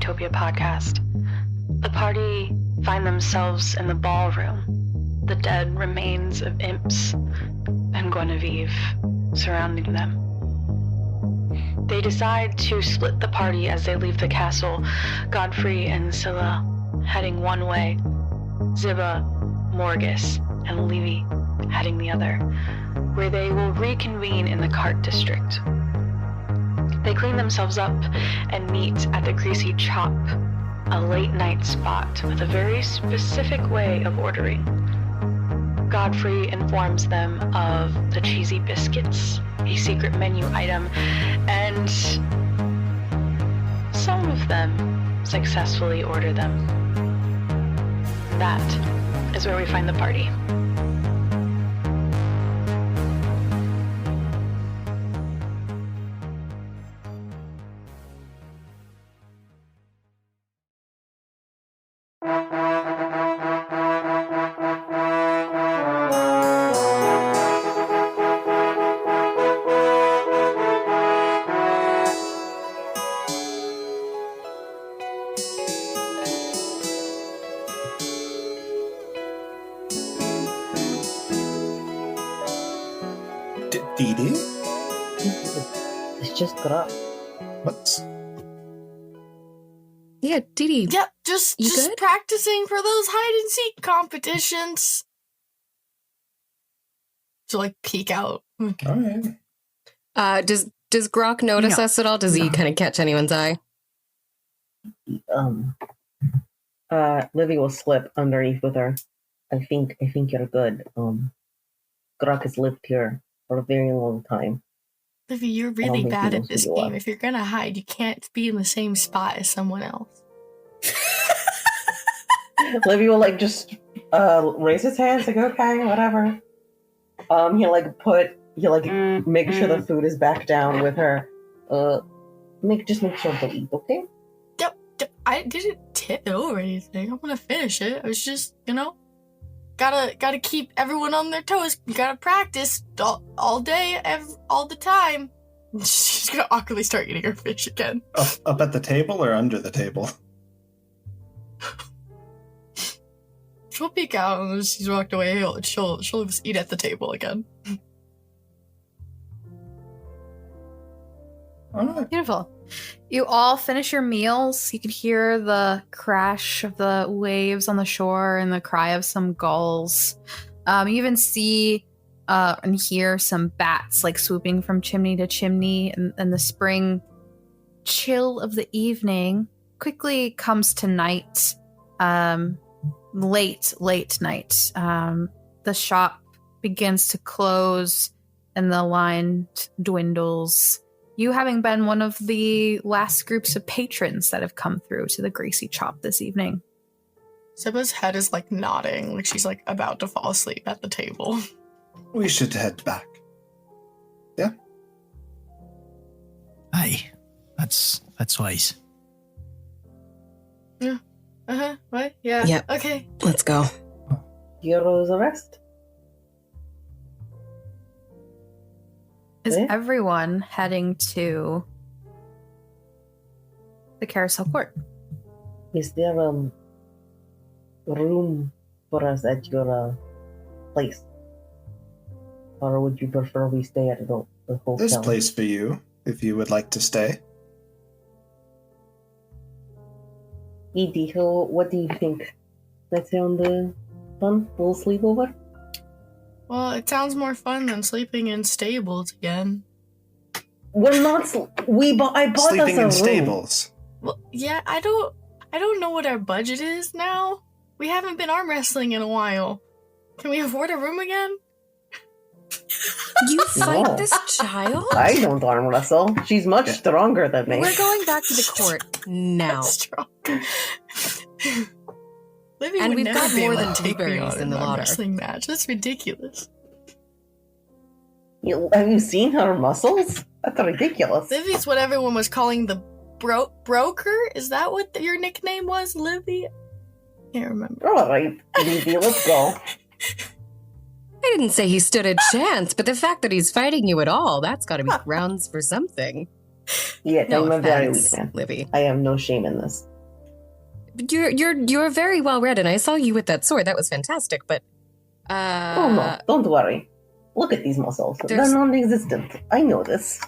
Utopia podcast. The party find themselves in the ballroom, the dead remains of imps and Guinevere surrounding them. They decide to split the party as they leave the castle, Godfrey and Scylla heading one way, Ziba, Morgus, and Levy heading the other, where they will reconvene in the cart district. They clean themselves up and meet at the Greasy Chop, a late night spot with a very specific way of ordering. Godfrey informs them of the cheesy biscuits, a secret menu item, and some of them successfully order them. That is where we find the party. Dee-Dee? It's just Grok. What's... Yeah, Dee-Dee. Yep, just good? practicing for those hide-and-seek competitions. To, like, peek out. All right. Does Grok notice us at all? Does he kind of catch anyone's eye? Livy will slip underneath with her. I think you're good. Grok has lived here for a very long time. Livy, you're really bad at this game. If you're gonna hide, you can't be in the same spot as someone else. Livy will just raise his hands, like, okay, whatever. He'll make sure the food is back down with her. Make sure to eat, okay? Yep. I didn't tip it over anything. I'm gonna finish it. I was just, gotta keep everyone on their toes. You gotta practice all day, all the time. She's gonna awkwardly start eating her fish again. Up at the table or under the table? She'll peek out, and as she's walked away, she'll just eat at the table again. Beautiful. You all finish your meals. You can hear the crash of the waves on the shore and the cry of some gulls. You even see and hear some bats swooping from chimney to chimney, and the spring chill of the evening quickly comes to night. Late night. The shop begins to close and the line dwindles. You having been one of the last groups of patrons that have come through to the Greasy Chop this evening. Ziba's head is nodding, like she's about to fall asleep at the table. We should head back. Yeah? Aye. That's wise. Yeah. What? Yeah. Yep. Okay. Let's go. Heroes arrest. Is everyone heading to the Carousel Court? Is there room for us at your place? Or would you prefer we stay at the hotel? There's a place for you, if you would like to stay. Edie, what do you think? That sound fun? A little sleepover? Well, it sounds more fun than sleeping in stables again. We're not. I bought Sleeping us a in room. stables. Well, yeah, I don't know what our budget is now. We haven't been arm wrestling in a while. Can we afford a room again? You fight this child? I don't arm wrestle. She's much stronger than me. We're going back to the court now. Strong. And we've got more than blueberries in the water. Wrestling match. That's ridiculous. Have you seen her muscles? That's ridiculous. Livy's what everyone was calling the broker. Is that what your nickname was, Livy? Can't remember. All right, Livy, let's go. I didn't say he stood a chance, but the fact that he's fighting you at all, that's got to be grounds for something. Yeah, No I'm a very offense, weak man. Livy. I have no shame in this. You're very well read, and I saw you with that sword. That was fantastic. But Oh no, don't worry. Look at these muscles. They're there's- non-existent. I know this.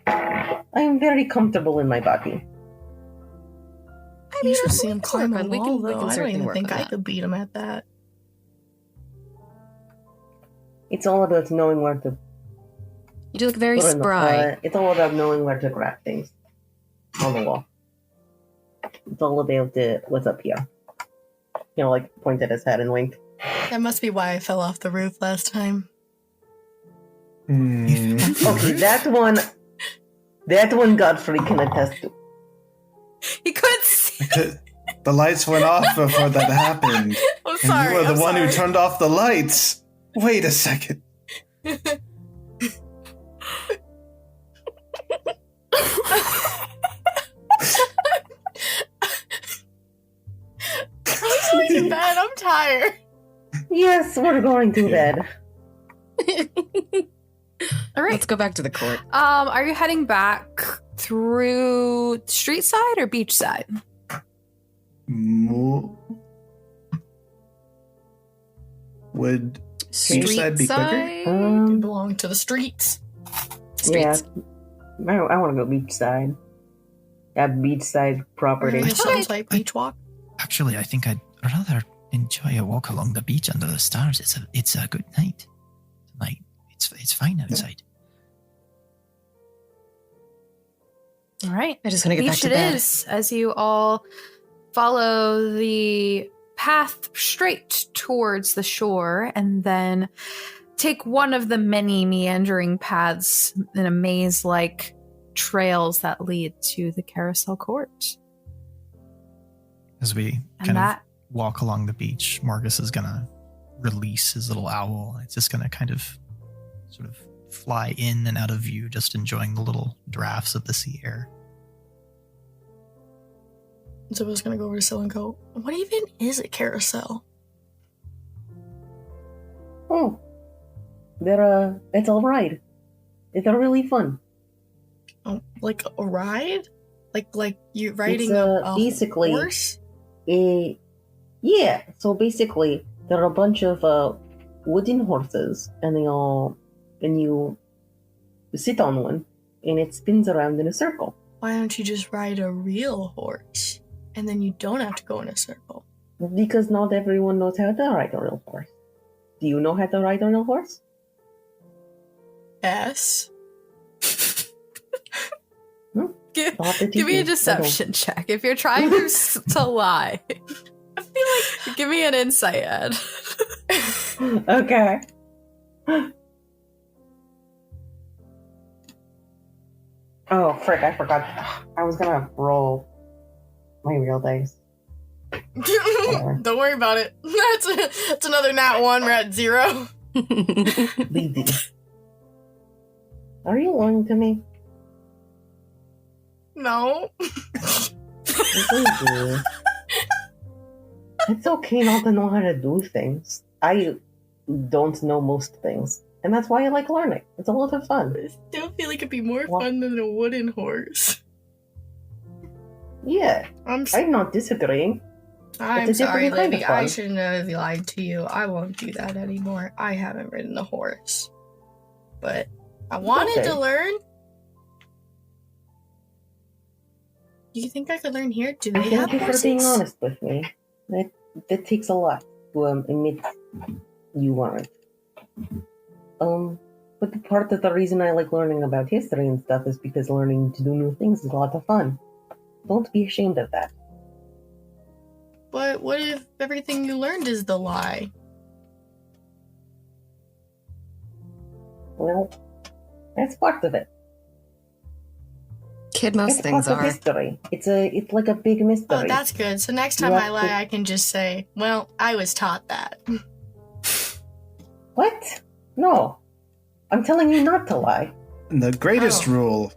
I am very comfortable in my body. I You mean, should if see him we can climb work a on- we wall, can though. I don't certainly even work think on I that. could beat him at that. It's all about knowing where to. You do look very put in the- spry. it's all about knowing where to grab things on the wall. It's all about what's up here. Like pointed his head and winked. That must be why I fell off the roof last time. Okay, that one Godfrey can attest to. He couldn't see. The lights went off before that happened. I'm And sorry. you were the I'm one who sorry. turned off the lights. Wait a second. I'm going to bed. I'm tired. Yes, we're going to bed. All right. Let's go back to the court. Are you heading back through street side or beach side? Would Street side be quicker? You Um, belong to the streets. yeah, Streets. I want to go beachside. That beachside We're property. going to sounds like beach walk. Actually, I think I'd rather enjoy a walk along the beach under the stars. It's a good night tonight. It's fine outside. All right. I just want to get back Beach to it bed. is as you all follow the path straight towards the shore and then take one of the many meandering paths in a maze-like trails that lead to the Carousel Court. As we And kind that of walk along the beach, Marcus is gonna release his little owl. It's just gonna kind of sort of fly in and out of view, just enjoying the little drafts of the sea air. So I was going to go over to Syl and go, what even is a carousel? Oh, it's a ride. It's a really fun. Oh, like a ride? Like you riding It's, a basically- horse? Yeah. So basically, there are a bunch of wooden horses, and you sit on one, and it spins around in a circle. Why don't you just ride a real horse? And then you don't have to go in a circle. Because not everyone knows how to ride a real horse. Do you know how to ride a real horse? Yes. give, I'll have to give me a teach you. deception check. If you're trying to lie, I feel like give me an insight, Ed. Okay. Oh, frick, I forgot. I was gonna roll my real dice. don't worry about it. That's another nat 1. We're at 0. BD. Are you lying to me? No. BD. It's okay not to know how to do things. I don't know most things. And that's why I like learning. It's a lot of fun. I still feel like it'd be more What? fun than a wooden horse. Yeah, I'm not disagreeing. I'm It's a sorry, different kind of Libby. I fun. shouldn't have lied to you. I won't do that anymore. I haven't ridden a horse. But I wanted Okay. to learn. Do you think I could learn here? Do they have Thank you for horses? being honest with me. That takes a lot to admit you aren't. But the part of the reason I like learning about history and stuff is because learning to do new things is a lot of fun. Don't be ashamed of that. But what if everything you learned is the lie? Well, that's part of it. Kid, most It's things part of are. history. It's like a big mystery. Oh, that's good. So next time You I have lie, to- I can just say, well, I was taught that. What? No. I'm telling you not to lie. And the greatest Oh. rule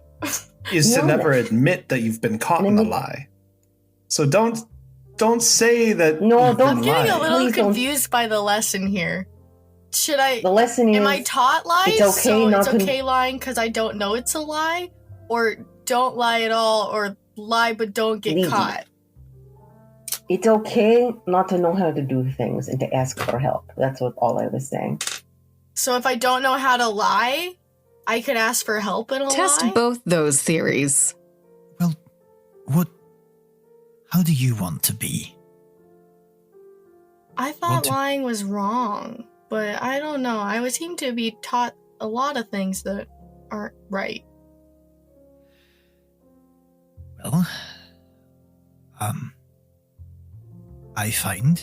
is to No. never admit that you've been caught in a Admit- lie. So don't say that No, you've don't- I'm been getting a lying. little Please don't- confused by the lesson here. Should I... The lesson is Am I taught lies? it's okay so not it's to- okay lying because I don't know it's a lie? Or don't lie at all, or lie but don't get Neither. caught? It's okay not to know how to do things and to ask for help. That's what all I was saying. So if I don't know how to lie, I could ask for help in a Test lie? both those theories. Well, how do you want to be? I thought lying was wrong, but I don't know. I seem to be taught a lot of things that aren't right. Well, I find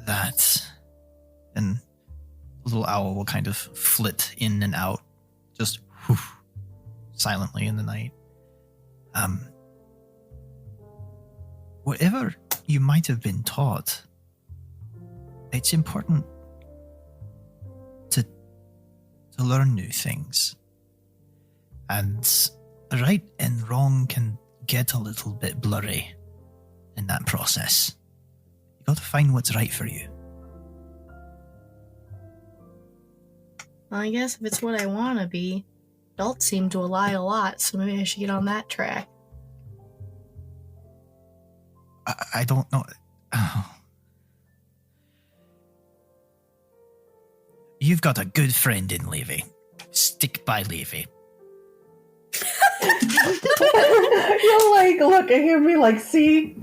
that, and the little owl will kind of flit in and out, just silently in the night. Whatever you might have been taught, it's important to learn new things. And right and wrong can get a little bit blurry in that process. You got to find what's right for you. Well, I guess if it's what I want to be, adults seem to lie a lot, so maybe I should get on that track. I don't know. Oh. You've got a good friend in Levy. Stick by Levy. You'll like look at him and be like, see?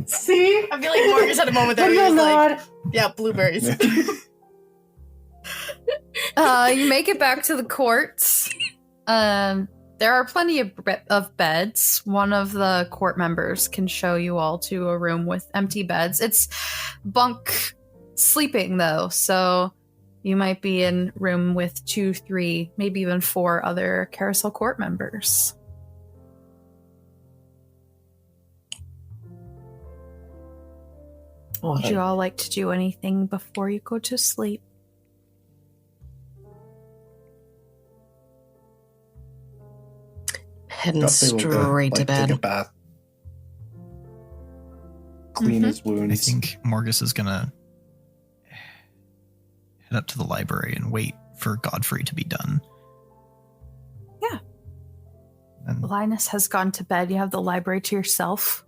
I feel like Morgan's had a moment there But where you'll he's like, not. yeah, blueberries. You make it back to the courts. There are plenty of beds. One of the court members can show you all to a room with empty beds. It's bunk sleeping, though, so you might be in room with 2, 3, maybe even 4 other Carousel Court members. Would you all like to do anything before you go to sleep? Heading Guthrie will go, straight to like, take a bed. bath. Clean his I wounds. think Morgus is gonna head up to the library and wait for Godfrey to be done. Yeah. And Linus has gone to bed. You have the library to yourself.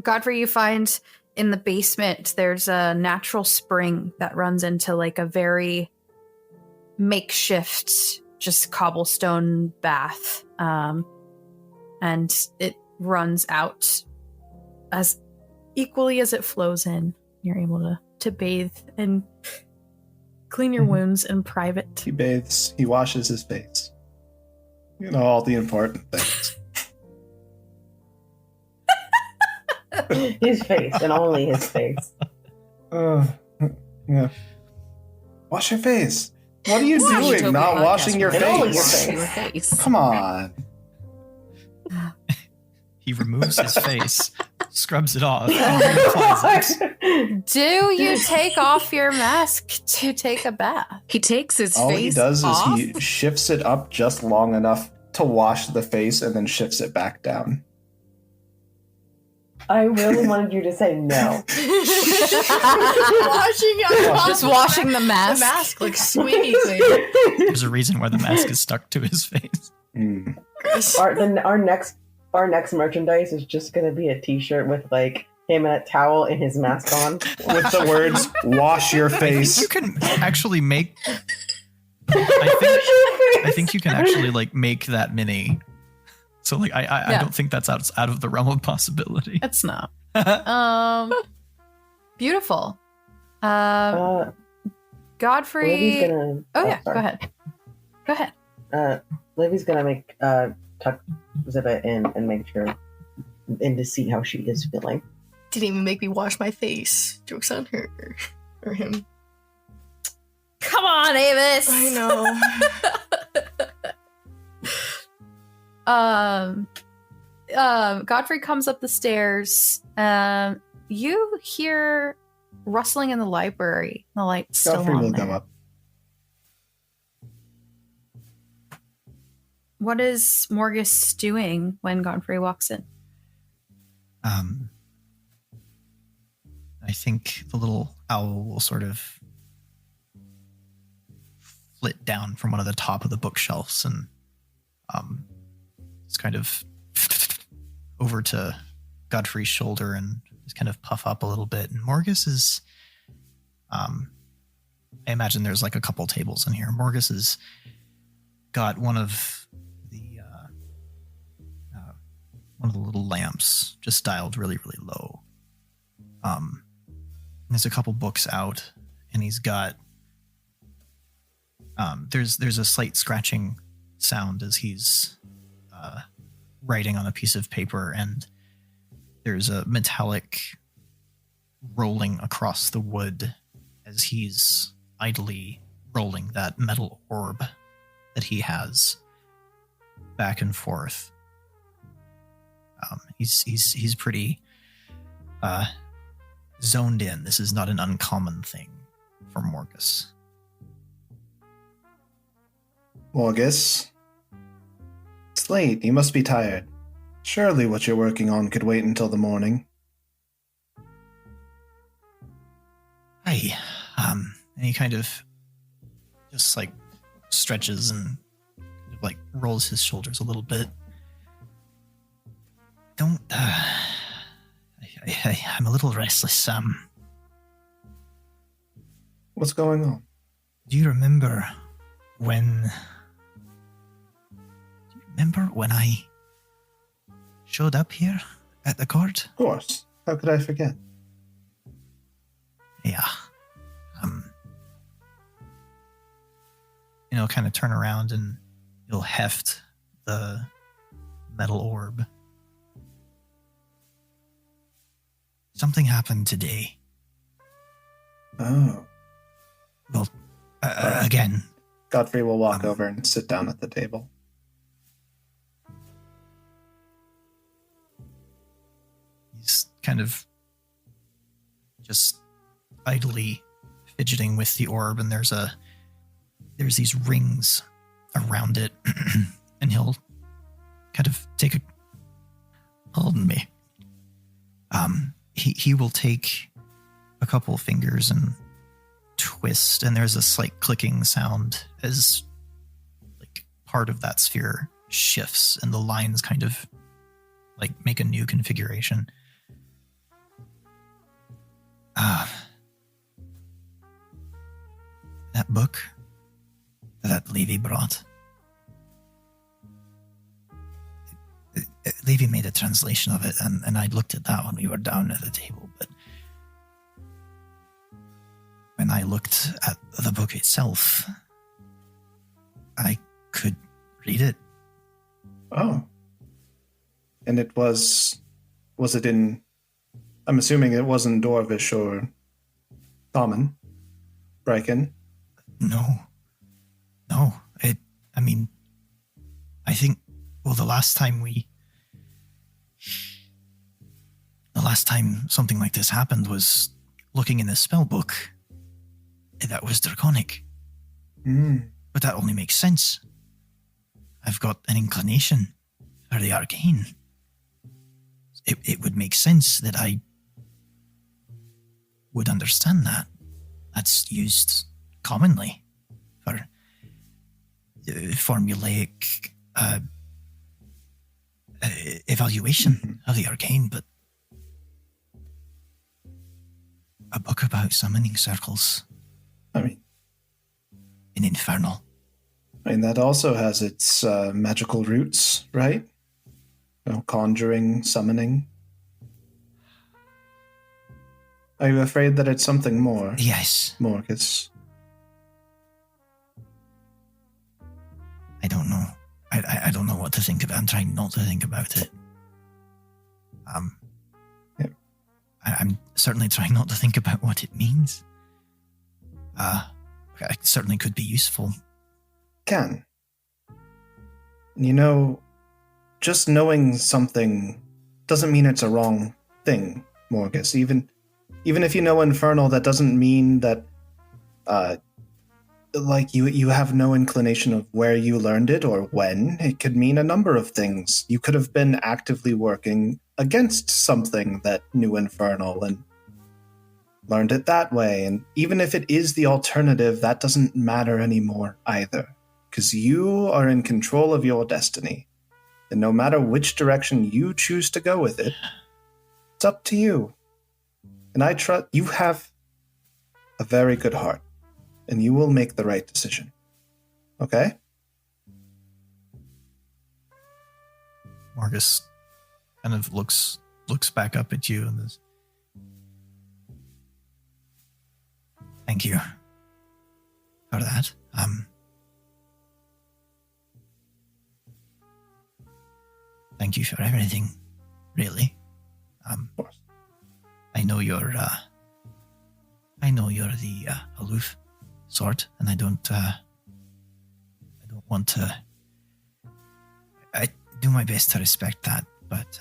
Godfrey, you find in the basement there's a natural spring that runs into like a very makeshift, just cobblestone bath. And it runs out as equally as it flows in. You're able to bathe and clean your wounds in private. He bathes. He washes his face. You know, all the important things. His face, and only his face. Yeah. Wash your face. What are you Watch doing? Utopia Not podcast washing your with only your face. face. Your face. Come on. he removes his face, scrubs it off, and reapplies it. Do you take off your mask to take a bath? He takes his All face he does off. is he shifts it up just long enough to wash the face and then shifts it back down. I really wanted you to say no. Just washing the mask. The mask looks squeaky clean. There's a reason why the mask is stuck to his face. Mm. Our next merchandise is just gonna be a T-shirt with like him in a towel and his mask on. With the words "wash your I think face." you can actually make. I think you can actually like make that mini. So like I don't think that's out of the realm of possibility. It's not. Beautiful. Godfrey. Livy's gonna. Oh yeah, sorry. go ahead. Go ahead. Livy's gonna make tuck Ziba in and make sure and to see how she is feeling. Didn't even make me wash my face. Joke's on her. Or him. Come on, Avis. I know. Godfrey comes up the stairs. You hear rustling in the library. The light's still Godfrey on will there. come up. What is Morgus doing when Godfrey walks in? I think the little owl will sort of flit down from one of the top of the bookshelves and it's kind of over to Godfrey's shoulder and just kind of puff up a little bit. And Morgus is, I imagine there's like a couple tables in here. Morgus has got one of the little lamps just dialed really, really low. There's a couple books out, and he's got there's a slight scratching sound as he's writing on a piece of paper, and there's a metallic rolling across the wood as he's idly rolling that metal orb that he has back and forth. He's pretty zoned in. This is not an uncommon thing for Morgus. Morgus? It's late. You must be tired. Surely what you're working on could wait until the morning. Hi. And he kind of just like stretches and kind of like rolls his shoulders a little bit. Don't, I'm a little restless, What's going on? Do you remember when I showed up here at the court? Of course. How could I forget? Yeah. Kind of turn around and you'll heft the metal orb. Something happened today. Oh. Well, again. Godfrey will walk over and sit down at the table. He's kind of just idly fidgeting with the orb, and there's these rings around it, and he'll kind of take a... Pardon me. He will take a couple fingers and twist, and there's a slight clicking sound as like part of that sphere shifts and the lines kind of like make a new configuration. That book that Levy brought. Levy made a translation of it, and I looked at that when we were down at the table, but when I looked at the book itself, I could read it. Oh. And it was it in, I'm assuming it wasn't Dwarvish or Common, Bryken? No. I think, well, the last time something like this happened was looking in the spell book. That was Draconic. But that only makes sense. I've got an inclination for the arcane. It would make sense that I would understand that. That's used commonly for formulaic evaluation of the arcane, but a book about summoning circles. In Infernal. That also has its magical roots, right? Conjuring, summoning. Are you afraid that it's something more? Yes. Morgus? I don't know. I don't know what to think about. I'm trying not to think about it. Yep. I'm certainly trying not to think about what it means. It certainly could be useful. Can. Just knowing something doesn't mean it's a wrong thing, Morgus. Even if you know Infernal, that doesn't mean that you have no inclination of where you learned it or when. It could mean a number of things. You could have been actively working against something that knew Infernal and learned it that way. And even if it is the alternative, that doesn't matter anymore either. Because you are in control of your destiny. And no matter which direction you choose to go with it, It's up to you. And I trust you have a very good heart, and you will make the right decision. Okay? Marcus kind of looks back up at you and says, "Thank you for that. Thank you for everything, really. Of course. I know you're the aloof sort, and I don't want to. I do my best to respect that, but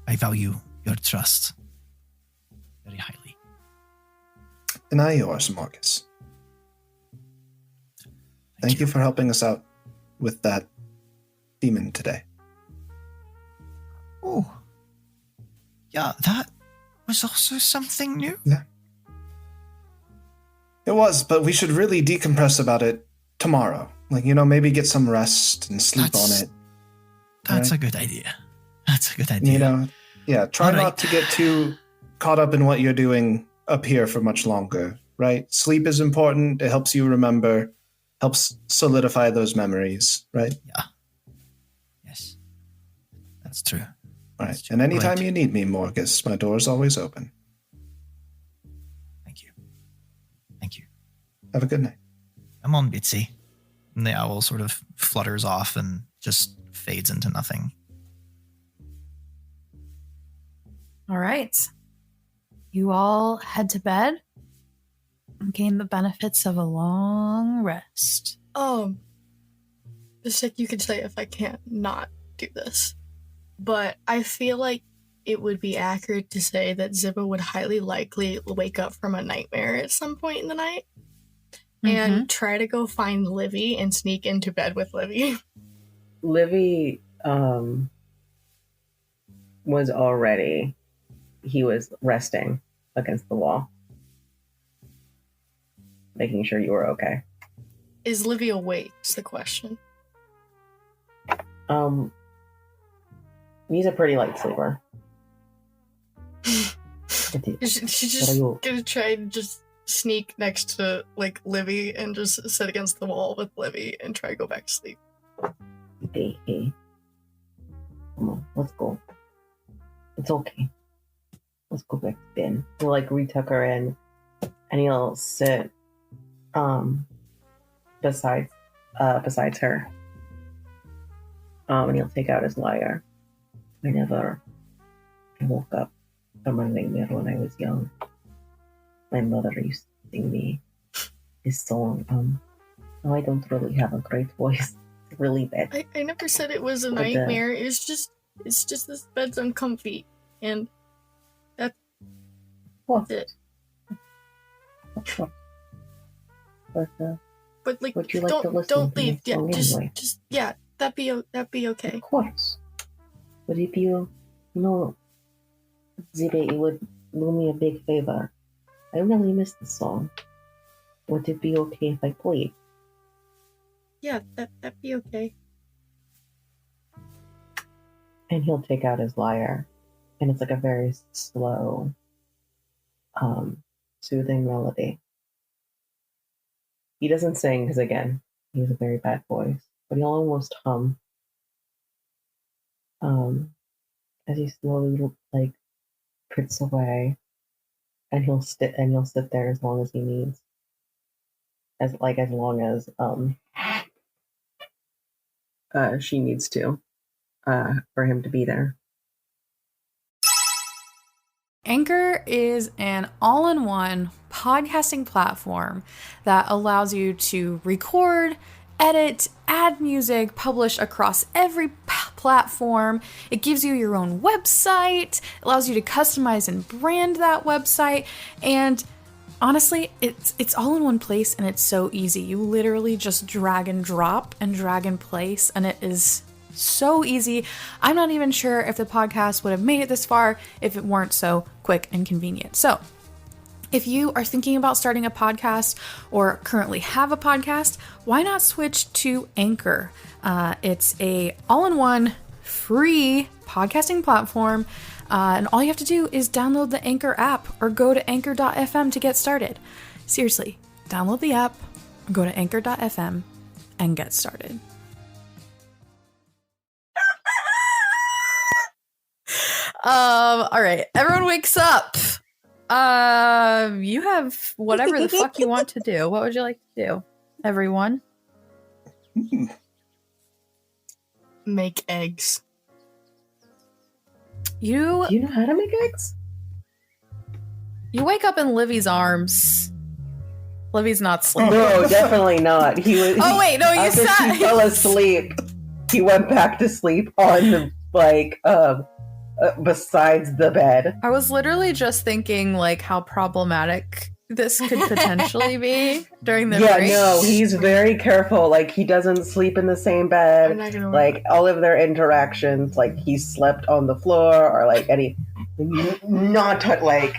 I value your trust very highly. And I yours, Marcus. Thank you for helping us out with that demon today. Oh, yeah, that was also something new. Yeah. It was, but we should really decompress about it tomorrow. Like, maybe get some rest and sleep on it. That's right? a good idea. That's a good idea. Try All right. not to get too caught up in what you're doing up here for much longer, right? Sleep is important. It helps you remember, helps solidify those memories, right? Yeah. Yes. That's true. Right. That's true. And anytime Right. you need me, Marcus, my door's always open. Thank you. Thank you. Have a good night. Come on, Bitsy. And the owl sort of flutters off and just fades into nothing. All right. You all head to bed and gain the benefits of a long rest. Just like you can say if I can't not do this. But I feel like it would be accurate to say that Zibba would highly likely wake up from a nightmare at some point in the night and try to go find Livy and sneak into bed with Livy. Livy he was resting against the wall, making sure you were okay. Is Livy awake is the question. He's a pretty light sleeper. She's just gonna try and just sneak next to like Livy and just sit against the wall with Livy and try to go back to sleep. Hey. Come on, let's go. It's okay. Let's go back to bed. He'll retuck her in and he'll sit besides her. And he'll take out his lyre. Whenever I woke up from a nightmare when I was young, my mother used to sing me this song. Now I don't really have a great voice. It's really bad. I never said it was a nightmare. It's just this bed's uncomfy and that's it. But would you like to listen don't to leave. this song anyway? That'd be okay. Of course. But if you Zibe, it would do me a big favor. I really miss the song. Would it be okay if I played? Yeah, that'd be okay. And he'll take out his lyre, and it's a very slow, soothing melody. He doesn't sing because, again, he has a very bad voice, but he'll almost hum. As he slowly drifts away, and he'll sit there as long as he needs, as long as she needs to, for him to be there. Anchor is an all-in-one podcasting platform that allows you to record, edit, add music, publish across every platform. It gives you your own website, allows you to customize and brand that website, and honestly, it's all in one place and it's so easy. You literally just drag and drop and drag and place, and it is so easy. I'm not even sure if the podcast would have made it this far if it weren't so quick and convenient. So if you are thinking about starting a podcast or currently have a podcast, why not switch to Anchor? It's a all-in-one free podcasting platform. And all you have to do is download the Anchor app or go to anchor.fm to get started. Seriously, download the app or go to anchor.fm and get started. All right, everyone wakes up. You have whatever the fuck you want to do. What would you like to do, everyone? Make eggs. Do you know how to make eggs? You wake up in Livy's arms. Livy's not sleeping. No, definitely not. He was. Oh wait, no, you after sat. He fell asleep. He went back to sleep on the besides the bed. I was literally just thinking like how problematic this could potentially be during the break. No, he's very careful. Like he doesn't sleep in the same bed. Like all of their interactions, like he slept on the floor or like any, not like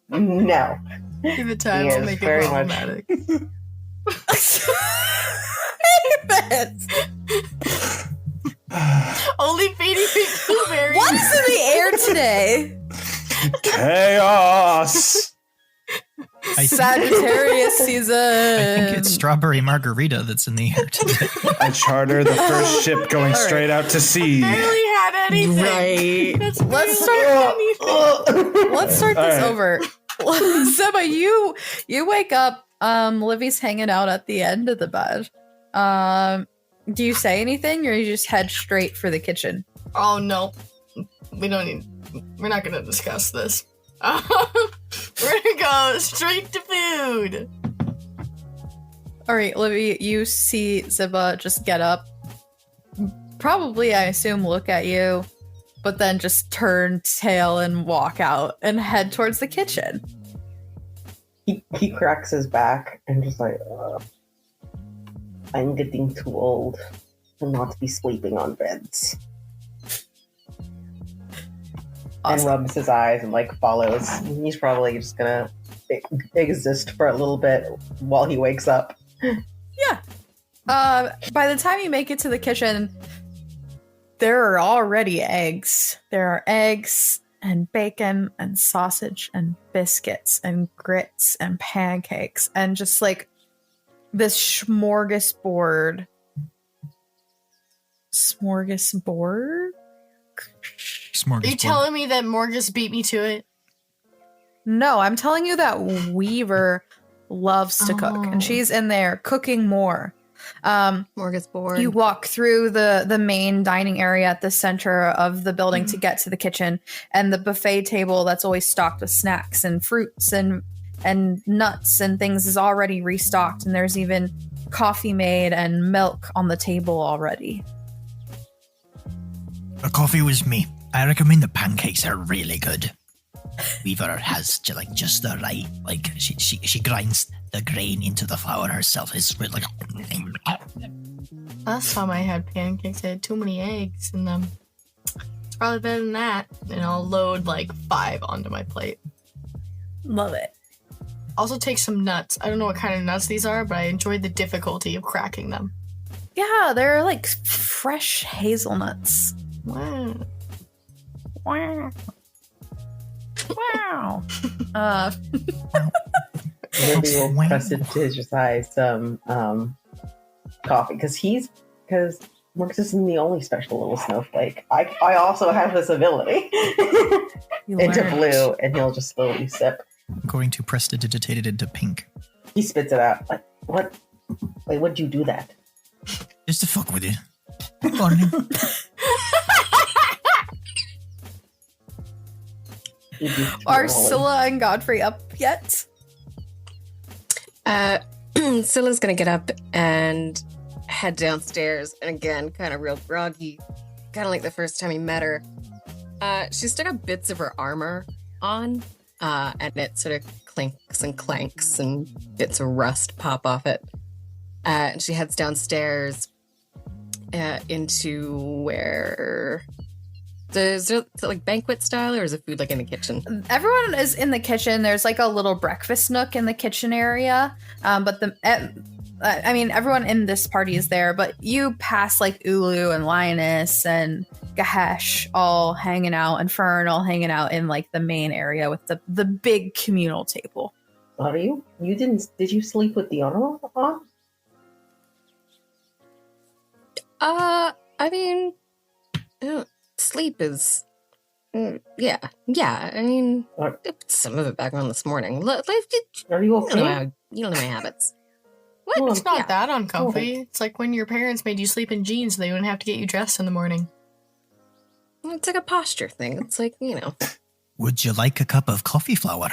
no. Give it time He to is make it very problematic. Only feeding me blueberries. What is in the air today? Chaos! Sagittarius season. I think it's strawberry margarita that's in the air today. I charter the first ship going straight out to sea. Barely had anything. Right. That's Let's barely start. anything. Let's start this All right. over. Seba, you wake up. Livy's hanging out at the end of the bed. Do you say anything, or you just head straight for the kitchen? Oh no, we don't need. We're not gonna discuss this. We're gonna go straight to food. All right, Livy, you see Ziba just get up. Probably, I assume, look at you, but then just turn tail and walk out and head towards the kitchen. He cracks his back and just like, I'm getting too old to not be sleeping on beds. Awesome. And rubs his eyes and like follows. He's probably just gonna exist for a little bit while he wakes up. Yeah. By the time you make it to the kitchen, there are already eggs. There are eggs and bacon and sausage and biscuits and grits and pancakes and just like this smorgasbord. Smorgasbord? Are you telling me that Morgus beat me to it? No, I'm telling you that Weaver loves to cook, and she's in there cooking more. Smorgasbord. You walk through the main dining area at the center of the building to get to the kitchen, and the buffet table that's always stocked with snacks and fruits and nuts and things is already restocked, and there's even coffee made and milk on the table already. The coffee was me. I recommend the pancakes are really good. Weaver has just the right, like she grinds the grain into the flour herself. It's really Last time I had pancakes, I had too many eggs in them. It's probably better than that. And I'll load like 5 onto my plate. Love it. Also take some nuts. I don't know what kind of nuts these are, but I enjoyed the difficulty of cracking them. Yeah, they're like fresh hazelnuts. Wow. Wow. Wow. Maybe we'll prestidigitize some coffee because Marcus isn't the only special little snowflake. I also have this ability into blue, and he'll just slowly sip. I'm going to prestidigitate it into pink. He spits it out. Like, what? Wait, what'd you do that? Just to fuck with you. Good morning. Are Scylla and Godfrey up yet? Scylla's gonna get up and head downstairs, and again, kind of real groggy, kind of like the first time he met her. She still got bits of her armor on, and it sort of clinks and clanks, and bits of rust pop off it. And she heads downstairs into where... Is it like banquet style, or is it food like in the kitchen? Everyone is in the kitchen. There's like a little breakfast nook in the kitchen area. But everyone in this party is there. But you pass like Ulu and Lioness and Gahesh all hanging out and Fern all hanging out in like the main area with the big communal table. Are you? Did you sleep with the owner on? I mean, sleep is, yeah. I mean, I put some of it back on this morning. Are you okay? You don't know my habits. What? Well, It's not that uncomfy. It's like when your parents made you sleep in jeans so they wouldn't have to get you dressed in the morning. It's like a posture thing. It's like, you know. Would you like a cup of coffee flour?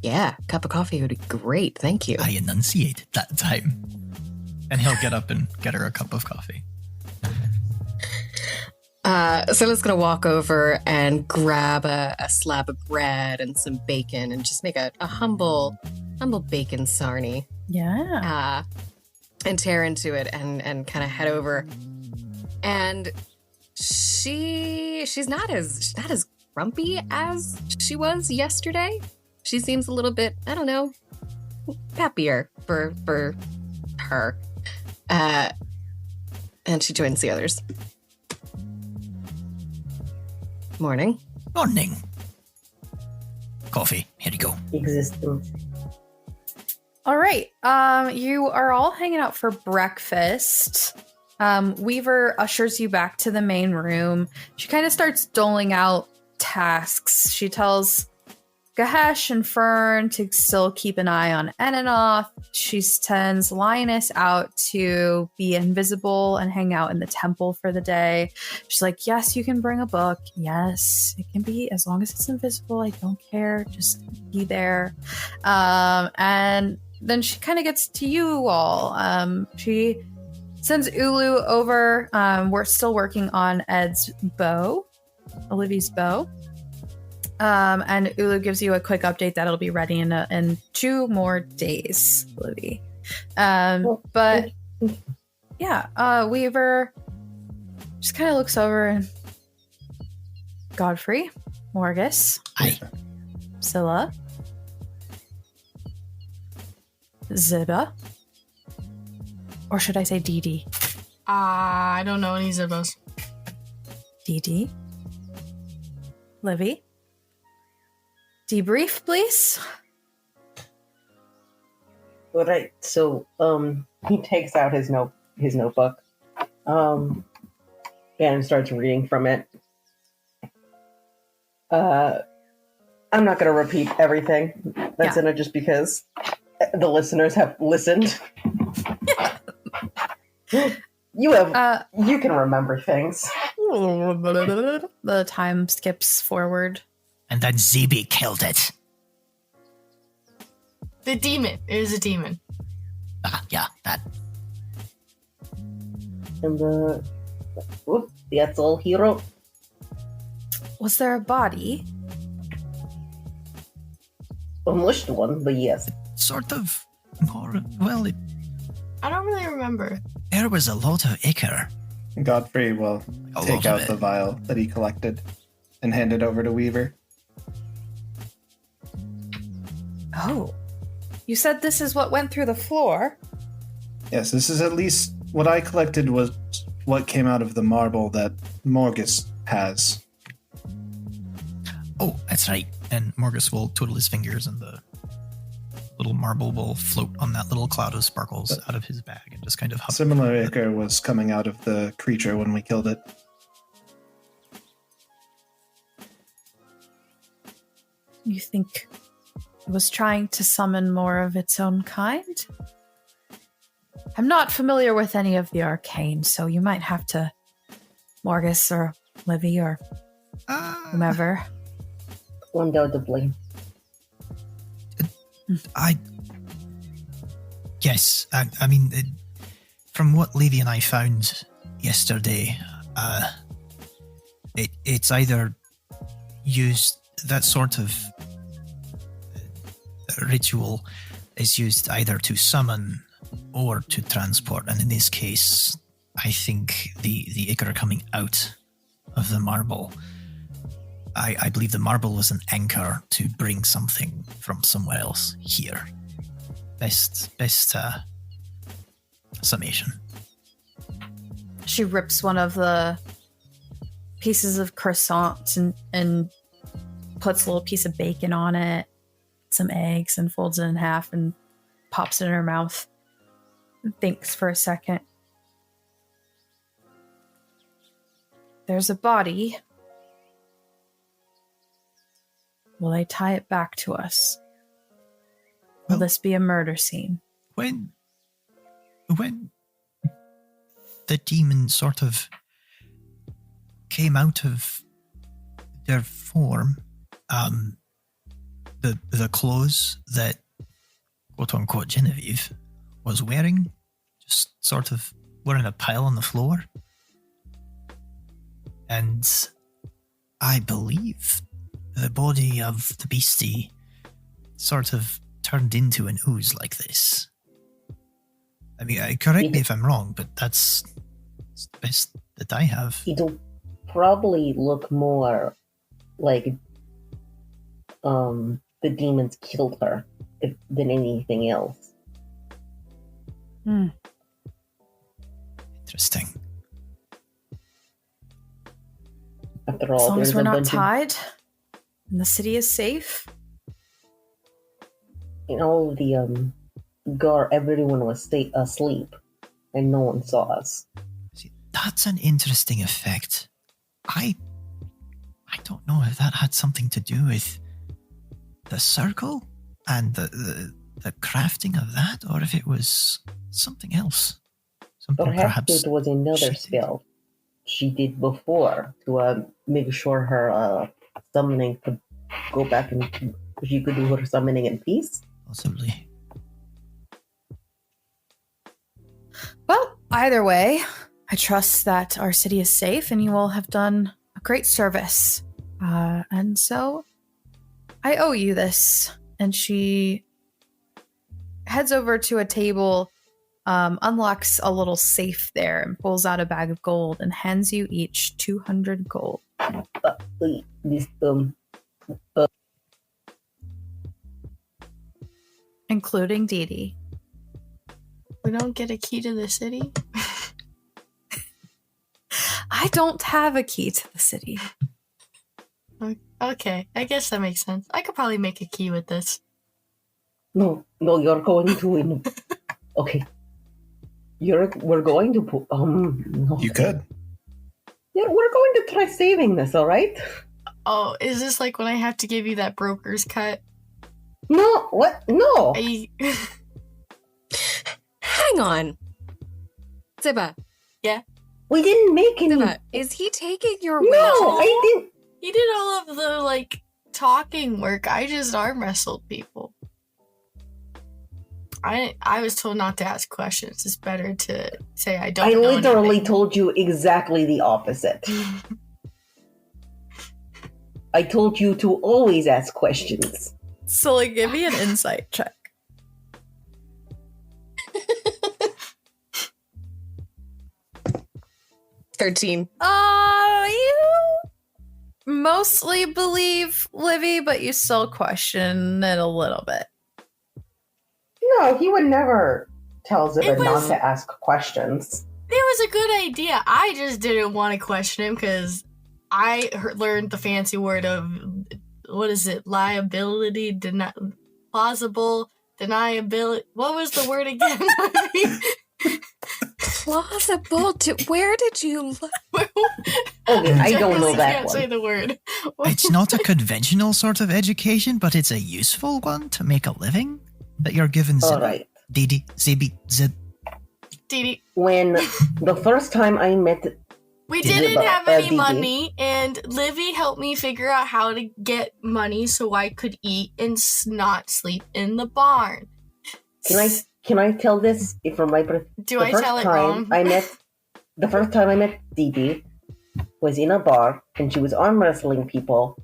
Yeah, a cup of coffee would be great. Thank you. I enunciate that time. And he'll get up and get her a cup of coffee. Sila's gonna walk over and grab a slab of bread and some bacon and just make a humble bacon sarnie. Yeah. And tear into it and kind of head over. And she's not as grumpy as she was yesterday. She seems a little bit, I don't know, happier for her. And she joins the others. Morning. Morning. Coffee. Here you go. Existence. All right. You are all hanging out for breakfast. Weaver ushers you back to the main room. She kind of starts doling out tasks. She tells Gahesh and Fern to still keep an eye on Eninoth. She sends Linus out to be invisible and hang out in the temple for the day. She's like, yes, you can bring a book. Yes, it can be as long as it's invisible. I don't care. Just be there. And then she kind of gets to you all. She sends Ulu over. We're still working on Ed's bow, Olivia's bow. And Ulu gives you a quick update that it'll be ready in 2 more days, Olivia. But yeah, Weaver just kind of looks over and Godfrey, Morgus, Aye. Scylla, Ziba, or should I say Dee? I don't know any Zibbos. Dee, Livy. Debrief, please. All right. So, he takes out his notebook, and starts reading from it. I'm not going to repeat everything that's in it, just because the listeners have listened. You can remember things. The time skips forward. And then Zebi killed it. The demon. It was a demon. Yeah, that. And that's all he wrote. Was there a body? A mushed one, but yes. Sort of more. Well, I don't really remember. there was a lot of ichor. Godfrey will A take lot of out the it. vial that he collected and hand it over to Weaver. Oh. You said this is what went through the floor? Yes, this is at least what I collected was what came out of the marble that Morgus has. Oh, that's right. And Morgus will twiddle his fingers and the little marble will float on that little cloud of sparkles out of his bag and just kind of hover. Similar ichor was coming out of the creature when we killed it. You think it was trying to summon more of its own kind? I'm not familiar with any of the arcane, so you might have to Morgus or Livy or whomever. Undoubtedly. Yes, I mean, from what Levy and I found yesterday, it's either used, that sort of ritual is used either to summon or to transport, and in this case, I think the ichor coming out of the marble, I believe the marble was an anchor to bring something from somewhere else here. Best summation. She rips one of the pieces of croissant and puts a little piece of bacon on it, some eggs, and folds it in half and pops it in her mouth. And thinks for a second. There's a body. Will they tie it back to us? Will this be a murder scene? When the demon sort of came out of their form, the clothes that quote unquote Genevieve was wearing just sort of were in a pile on the floor. And I believe the body of the beastie sort of turned into an ooze like this. I mean, correct me if I'm wrong, but that's the best that I have. It'll probably look more like the demons killed her than anything else. Interesting. After As all, long as there's we're a not bunch tied and the city is safe. in all of the everyone was asleep and no one saw us. See, that's an interesting effect. I don't know if that had something to do with the circle and the crafting of that, or if it was something else. Something Perhaps it was another spell she did before to make sure her summoning could go back and she could do her summoning in peace. Possibly. Well, either way, I trust that our city is safe and you all have done a great service. And so I owe you this. And she heads over to a table, unlocks a little safe there and pulls out a bag of gold and hands you each 200 gold. Including Dee Dee. We don't get a key to the city? I don't have a key to the city. Okay, I guess that makes sense. I could probably make a key with this. No, you're going to. Okay, we're going to. No. You could. Yeah, we're going to try saving this. All right. Oh, is this like when I have to give you that broker's cut? No, what? No. Hang on. Ziba. Yeah? We didn't make any. Ziba, is he taking your No, wages? I didn't. He did all of the, talking work. I just arm wrestled people. I was told not to ask questions. It's better to say I don't know literally anything. told you exactly the opposite. I told you to always ask questions. So, give me an insight check. $13. You mostly believe Livy, but you still question it a little bit. No, he would never tell Ziba It was- not to ask questions. It was a good idea. I just didn't want to question him because I learned the fancy word of, what is it, liability, plausible, deniability. What was the word again? Plausible? Where did you look? Okay, I don't know really that can't say one. the word. It's not a conventional sort of education, but it's a useful one to make a living that you're given. All right. Didi, Zibi, Zib. Didi. When the first time I met, We Didi, didn't have any Didi. money, and Livy helped me figure out how to get money so I could eat and not sleep in the barn. can I tell this from my Do I tell it wrong? The first time I met Didi was in a bar, and she was arm wrestling people,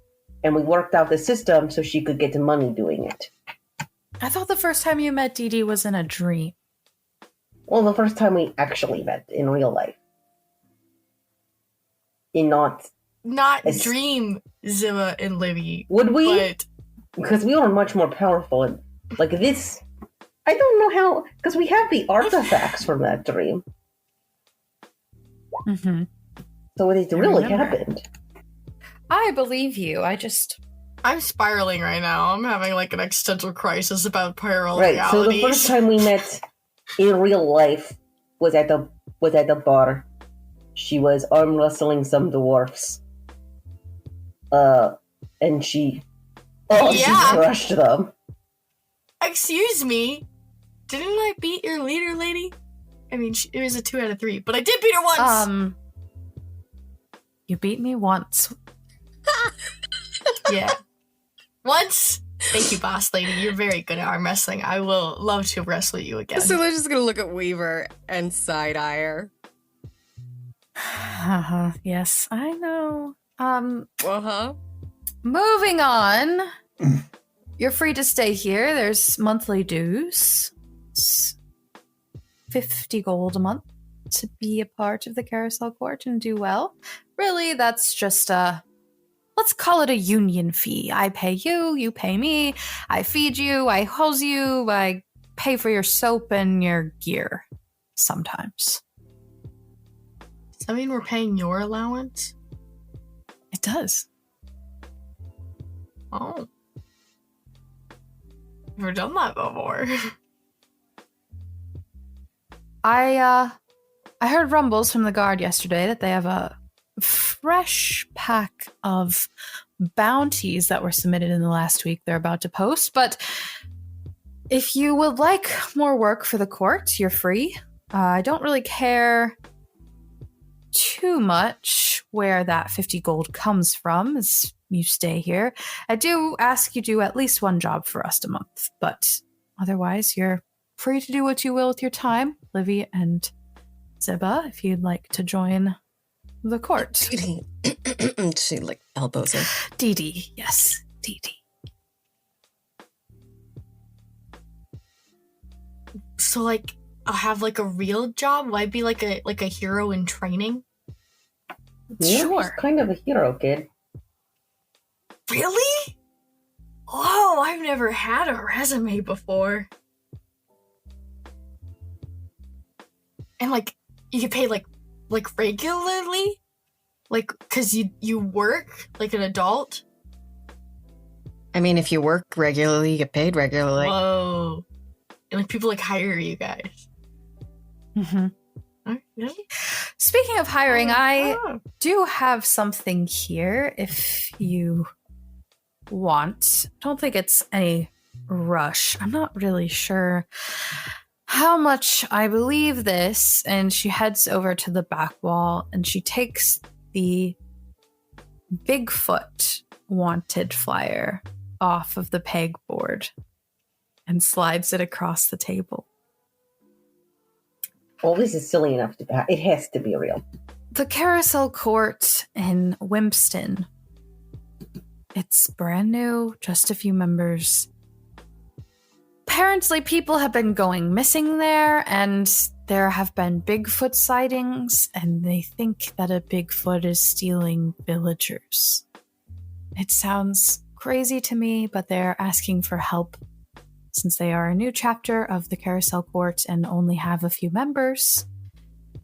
and we worked out the system so she could get the money doing it. I thought the first time you met Dee Dee was in a dream. Well, the first time we actually met in real life. Not It's- dream Zilla and Livy. Would we? But Because we were much more powerful. And like this, I don't know how, because we have the artifacts from that dream. Mm-hmm. So it I really remember. happened. I believe you. I'm spiraling right now. I'm having like an existential crisis about parallel Right. realities. So the first time we met in real life was at the bar. She was arm wrestling some dwarfs. And she Yeah. crushed them. Excuse me, didn't I beat your leader, lady? I mean, it was a 2 out of 3, but I did beat her once. You beat me once. Yeah. Once. Thank you, boss lady. You're very good at arm wrestling. I will love to wrestle you again. So they're just gonna look at Weaver and side-eye her. Yes, I know. Uh-huh. Moving on. You're free to stay here. There's monthly dues. It's 50 gold a month to be a part of the Carousel Court and do well. Really, that's just let's call it a union fee. I pay you, you pay me, I feed you, I hose you, I pay for your soap and your gear. Sometimes. Does that mean we're paying your allowance? It does. Oh. Never done that before. I heard rumbles from the guard yesterday that they have a fresh pack of bounties that were submitted in the last week they're about to post, but if you would like more work for the court, you're free. I don't really care too much where that 50 gold comes from as you stay here. I do ask you do at least one job for us a month, but otherwise you're free to do what you will with your time. Livy and Ziba, if you'd like to join the court. She like elbows her. Dee Dee, yes, Dee Dee. So like I'll have like a real job? Will I be like a hero in training? You're just kind of a hero, kid. Really? Oh, I've never had a resume before. And like you get paid like regularly? Like cuz you work like an adult? I mean, if you work regularly, you get paid regularly. Whoa. And like people like hire you guys. Mm-hmm. Really? Speaking of hiring, I do have something here if you want. I don't think it's any rush. I'm not really sure how much I believe this. And she heads over to the back wall and she takes the Bigfoot wanted flyer off of the pegboard and slides it across the table. Well, this is silly enough to it has to be real. The Carousel Court in Wimpston. It's brand new, just a few members. Apparently, people have been going missing there, and there have been Bigfoot sightings, and they think that a Bigfoot is stealing villagers. It sounds crazy to me, but they're asking for help since they are a new chapter of the Carousel Court and only have a few members.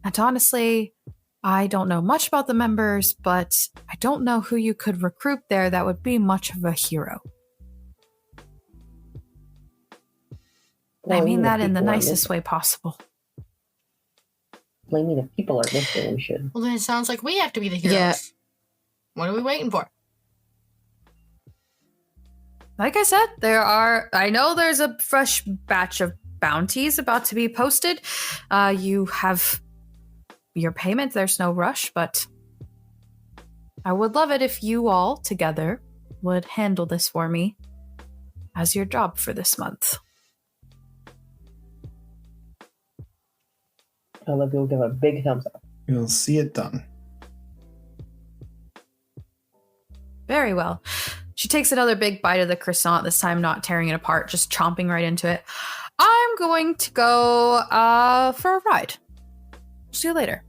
And honestly, I don't know much about the members, but I don't know who you could recruit there that would be much of a hero. Well, I mean if that in the people are nicest way possible. I mean, if people are missing, we should. Well, then it sounds like we have to be the heroes. Yeah. What are we waiting for? Like I said, I know there's a fresh batch of bounties about to be posted. You have your payment. There's no rush, but I would love it if you all together would handle this for me as your job for this month. Olivia will give a big thumbs up. You'll see it done. Very well. She takes another big bite of the croissant, this time not tearing it apart, just chomping right into it. I'm going to go for a ride. See you later.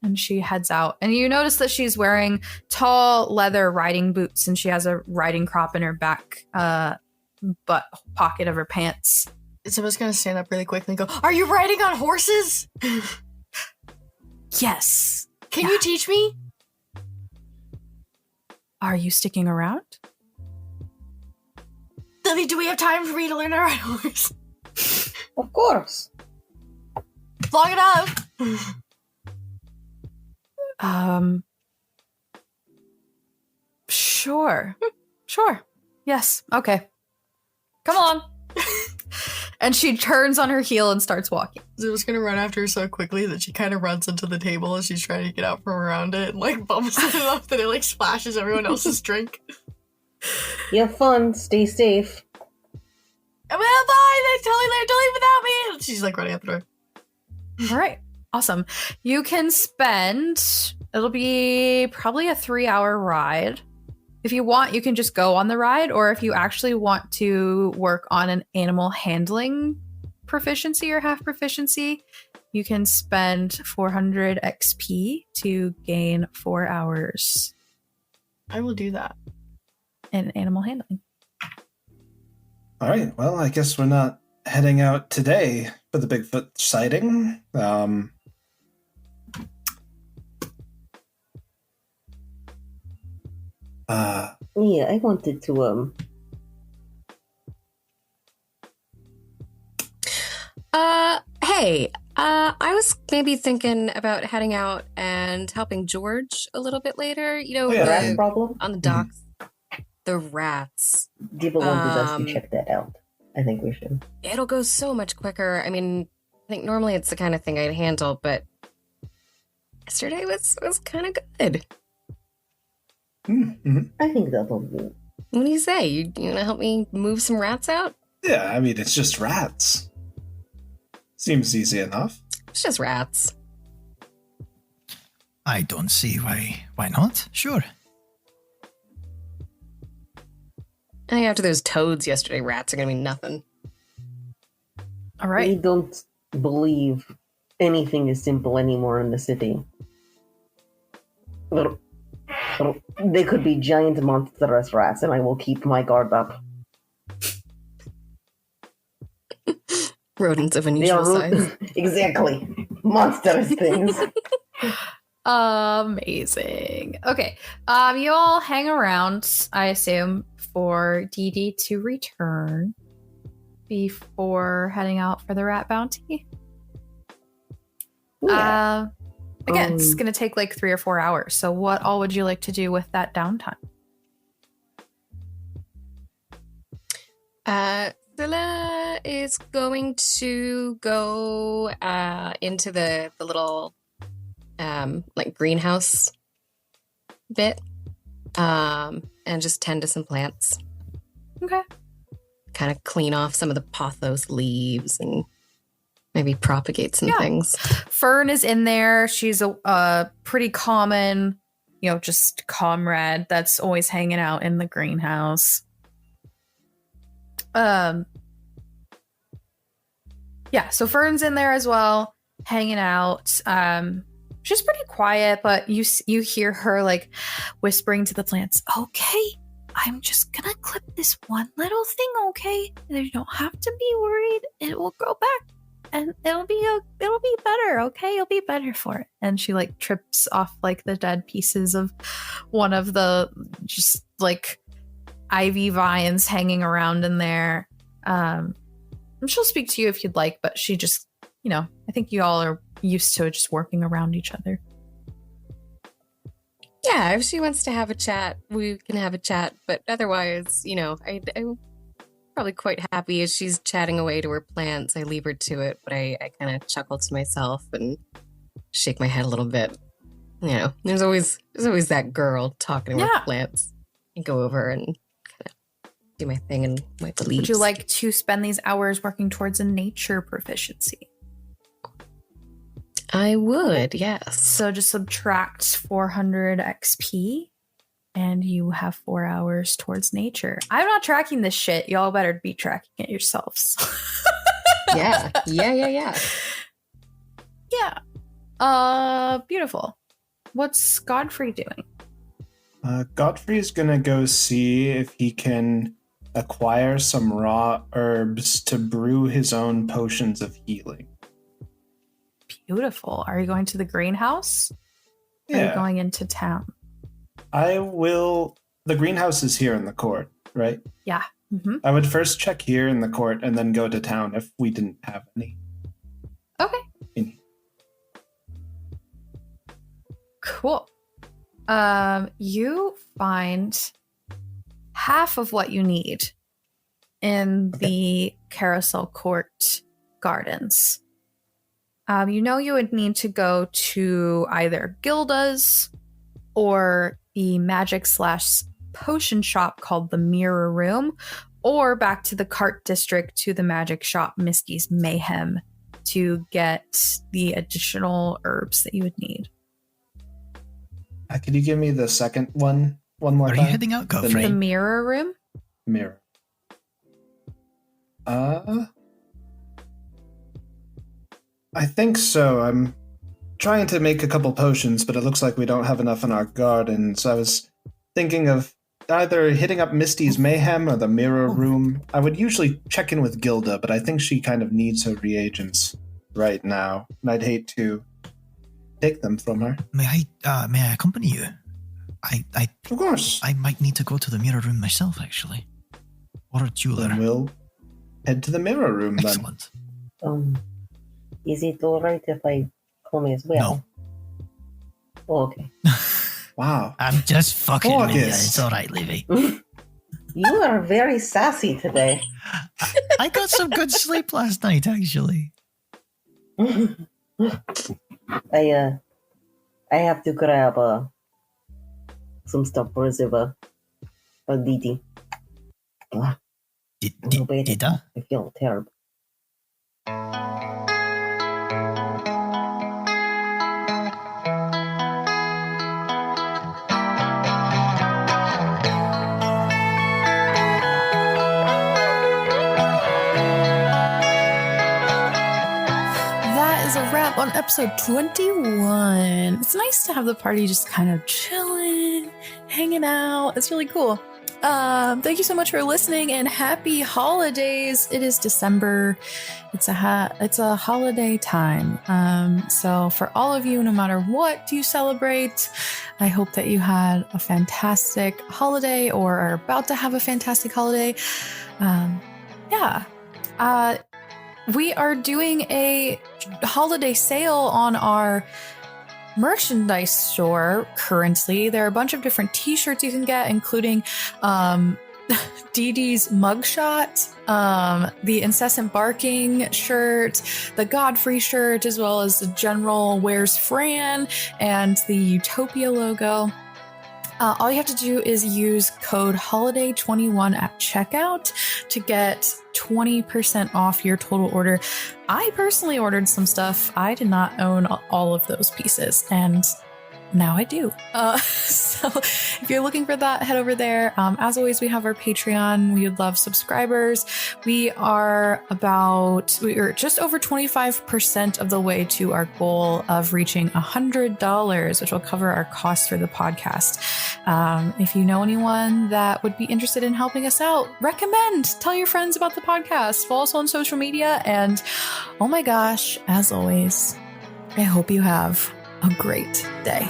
And she heads out. And you notice that she's wearing tall leather riding boots and she has a riding crop in her back butt pocket of her pants. Someone's gonna stand up really quickly and go, "Are you riding on horses?" Yes. Can you teach me? Are you sticking around? Lily, do we have time for me to learn our hours? Of course. Long enough. Sure. Sure. Yes. Okay. Come along. And she turns on her heel and starts walking. Zuba's gonna run after her so quickly that she kind of runs into the table as she's trying to get out from around it and like bumps it enough that it like splashes everyone else's drink. You have fun. Stay safe. Well, bye! Don't leave without me! And she's like running out the door. All right. Awesome. You can spend, it'll be probably a 3-hour ride. If you want, you can just go on the ride, or if you actually want to work on an animal handling proficiency or half proficiency, you can spend 400 XP to gain 4 hours I will do that. in animal handling. All right. Well, I guess we're not heading out today for the Bigfoot sighting. Yeah, I wanted to, Hey, I was maybe thinking about heading out and helping George a little bit later. You know, Oh, yeah. rat problem? on the docks. The rats. Diva wanted us to Um, check that out. I think we should. It'll go so much quicker. I mean, I think normally it's the kind of thing I'd handle, but yesterday was kind of good. Mm-hmm. I think that'll be. What do you say? You gonna help me move some rats out? Yeah, I mean, it's just rats. Seems easy enough. It's just rats. I don't see why not. Sure. I think after those toads yesterday, rats are gonna be nothing. All I right. don't believe anything is simple anymore in the city. But they could be giant monstrous rats, and I will keep my guard up. Rodents of They unusual are size. exactly monstrous things. Amazing. Okay. You all hang around, I assume, for Dee Dee to return before heading out for the rat bounty. Yeah. Again, it's going to take like 3 or 4 hours. So, what all would you like to do with that downtime? Zilla is going to go into the little like greenhouse bit and just tend to some plants. Okay. Kind of clean off some of the pothos leaves and maybe propagate some things. Fern is in there. She's a pretty common, just comrade that's always hanging out in the greenhouse. Yeah, so Fern's in there as well, hanging out. She's pretty quiet, but you hear her like whispering to the plants, "Okay, I'm just gonna clip this one little thing, okay? You don't have to be worried. It will grow back and it'll be better, okay? You'll be better for it." And she like trips off like the dead pieces of one of the just like ivy vines hanging around in there. And she'll speak to you if you'd like, but she just, I think you all are used to just working around each other. Yeah, if she wants to have a chat, we can have a chat. But otherwise, I'm probably quite happy as she's chatting away to her plants. I leave her to it, but I kind of chuckle to myself and shake my head a little bit. There's always that girl talking to her plants. I go over and kind of do my thing and wipe the leaves. Would you like to spend these hours working towards a nature proficiency? I would, yes. So just subtract 400 XP and you have 4 hours towards nature. I'm not tracking this shit. Y'all better be tracking it yourselves. Yeah. Beautiful. What's Godfrey doing? Godfrey's gonna go see if he can acquire some raw herbs to brew his own potions of healing. Beautiful. Are you going to the greenhouse? Are you Yeah. going into town? I will. The greenhouse is here in the court, right? Yeah. Mm-hmm. I would first check here in the court and then go to town if we didn't have any. Okay. In- Cool. You find half of what you need in the Carousel Court gardens. You know you would need to go to either Gilda's or the magic/potion shop called the Mirror Room, or back to the cart district to the magic shop Misty's Mayhem to get the additional herbs that you would need. Could you give me the second one more Are time? you heading out, The Godfrey? The name? Mirror Room? Mirror. I think so. I'm trying to make a couple potions, but it looks like we don't have enough in our garden. So I was thinking of either hitting up Misty's Mayhem or the Mirror Room. I would usually check in with Gilda, but I think she kind of needs her reagents right now, and I'd hate to take them from her. May I accompany you? I Of course. I might need to go to the mirror room myself, actually. Or a jeweler. Then we'll head to the Mirror Room then. Excellent. Is it alright if I come as well? Oh, okay. Wow. I'm just fucking with you. August. It's alright, Livy. You are very sassy today. I got some good sleep last night, actually. I have to grab some stuff for Ziva. For Didi. Did I? I feel terrible. That is a wrap on episode 21. It's nice to have the party just kind of chilling, hanging out. It's really cool. Thank you so much for listening and happy holidays. It is December. It's a holiday time. So for all of you, no matter what you celebrate, I hope that you had a fantastic holiday or are about to have a fantastic holiday. We are doing a holiday sale on our merchandise store currently. There are a bunch of different t-shirts you can get, including Dee Dee's mugshot, the Incessant Barking shirt, the Godfrey shirt, as well as the General Where's Fran and the Utopia logo. All you have to do is use code HOLIDAY21 at checkout to get 20% off your total order. I personally ordered some stuff. I did not own all of those pieces, and now I do. So if you're looking for that, head over there. As always, we have our Patreon. We would love subscribers. We are just over 25% of the way to our goal of reaching $100, which will cover our costs for the podcast. If you know anyone that would be interested in helping us out, tell your friends about the podcast, follow us on social media, and oh my gosh, as always, I hope you have a great day.